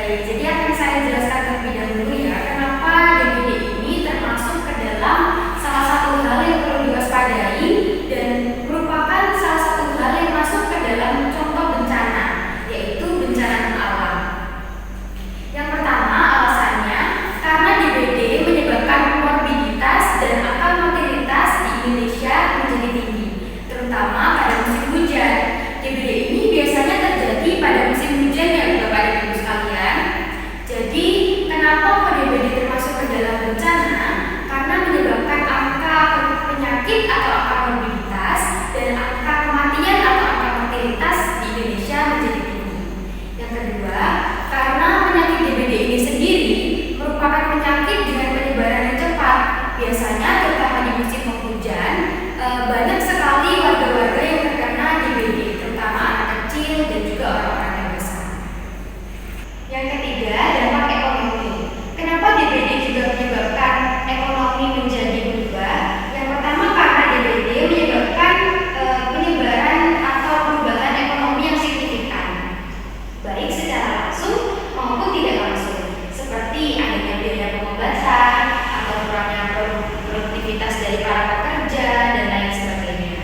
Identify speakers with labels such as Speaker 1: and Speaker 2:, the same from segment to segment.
Speaker 1: Baik, jadi akan saya jelaskan terlebih dahulu ya, kenapa DBD ini termasuk ke dalam salah satu hal yang perlu diwaspadai dan merupakan salah satu hal yang masuk ke dalam contoh bencana, yaitu bencana alam. Yang pertama alasannya, karena DBD menyebabkan morbiditas dan angka mortalitas di Indonesia menjadi tinggi, terutama pada musim hujan. DBD ini biasanya terjadi pada musim hujan ya Bapak Ibu sekalian. Jadi kenapa DBD termasuk ke dalam bencana? Karena menyebabkan angka penyakit atau angka morbiditas dan angka kematian atau angka mortalitas di Indonesia menjadi tinggi. Yang kedua, karena penyakit DBD ini sendiri merupakan penyakit dengan penyebaran yang cepat. Biasanya terutama di musim penghujan, banyak sekali warga-warga yang terkena DBD, terutama anak kecil dan juga orang-orang dewasa. Yang ketiga, dampak ekonomi. Kenapa DBD juga menyebabkan ekonomi menjadi berubah? Yang pertama, karena DBD menyebabkan penyebaran atau perubahan ekonomi yang signifikan, baik secara langsung maupun tidak langsung, seperti adanya biaya pengobatan atau kurangnya produktivitas dari para pekerja dan lain sebagainya.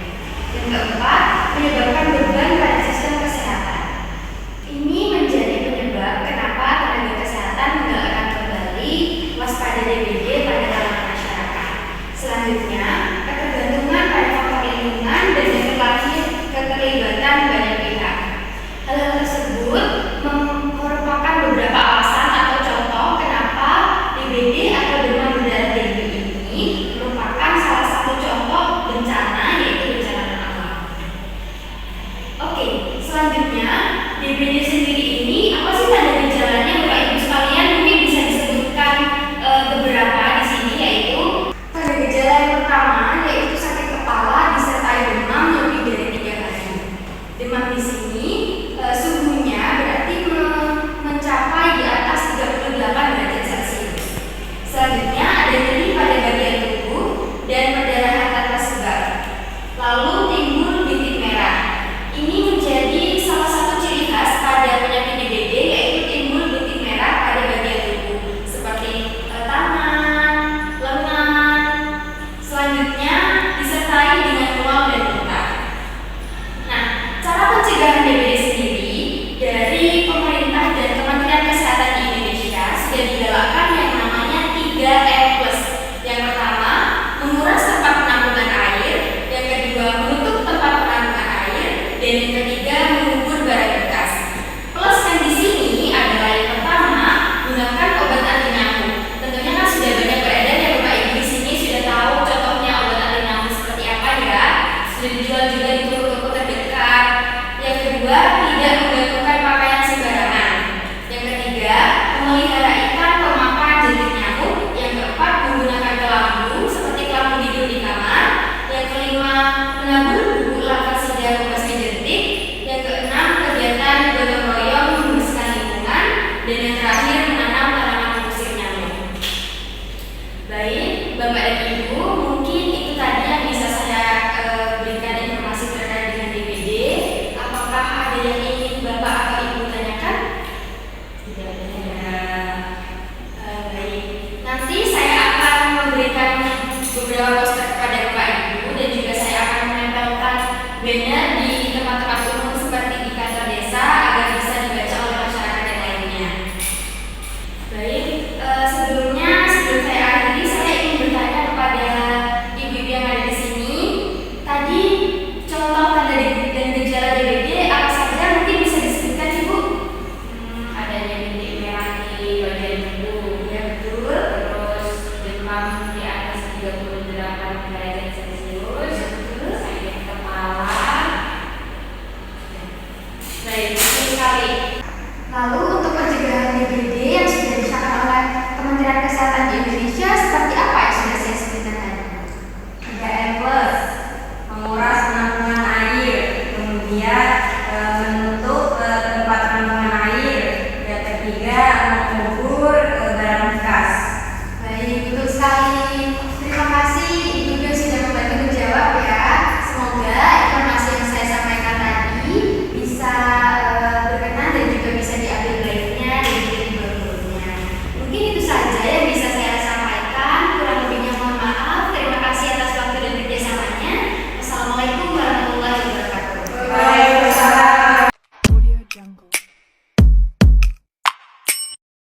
Speaker 1: Yang keempat, menyebabkan beban pada sistem kesehatan. Ini menjadi penyebab kenapa tenaga kesehatan menggalakkan kembali waspada DBD pada kalangan masyarakat. Selanjutnya, ketergantungan pada faktor lingkungan dan yang terakhir, keterlibatan banyak pihak. Hal tersebut merupakan beberapa alasan atau contoh kenapa DBD atau demam berdarah dengue ini merupakan salah satu contoh bencana, yaitu bencana alam. Oke, selanjutnya DBD sendiri ini apa sih tanda gejalanya Bapak Ibu sekalian? Mungkin bisa disebutkan beberapa di sini, yaitu tanda gejala yang pertama yaitu sakit kepala disertai demam lebih dari 3 hari. Demam di sini suhunya berarti mencapai di atas 38 derajat Celcius. Selanjutnya ada nyeri pada bagian tubuh dan perdarahan tanpa sebab. Lalu timbul bintik merah. Ini menjadi salah satu ciri khas pada penyakit DBD, yaitu timbul bintik merah pada bagian tubuh seperti tangan, lengan. Selanjutnya disertai dengan mual dan muntah. Nah, cara pencegahan DBD sendiri dari pemerintah dan Kementerian Kesehatan di Indonesia sudah digalakkan yang namanya 3M+. Yang pertama, menguras tempat penampungan air. Yang kedua, menutup tempat penampungan air. Dan yang ketiga, mengubur barang bekas. Plus yang di sini adalah yang pertama, gunakan obat anti nyamuk. Tentunya kan sudah banyak beredar ya Bapak Ibu di sini sudah tahu contohnya obat anti nyamuk seperti apa ya. Sudah dijual juga di toko-toko terdekat. Yang kedua, tidak menggantungkan pakaian sembarangan. Yang ketiga, memelihara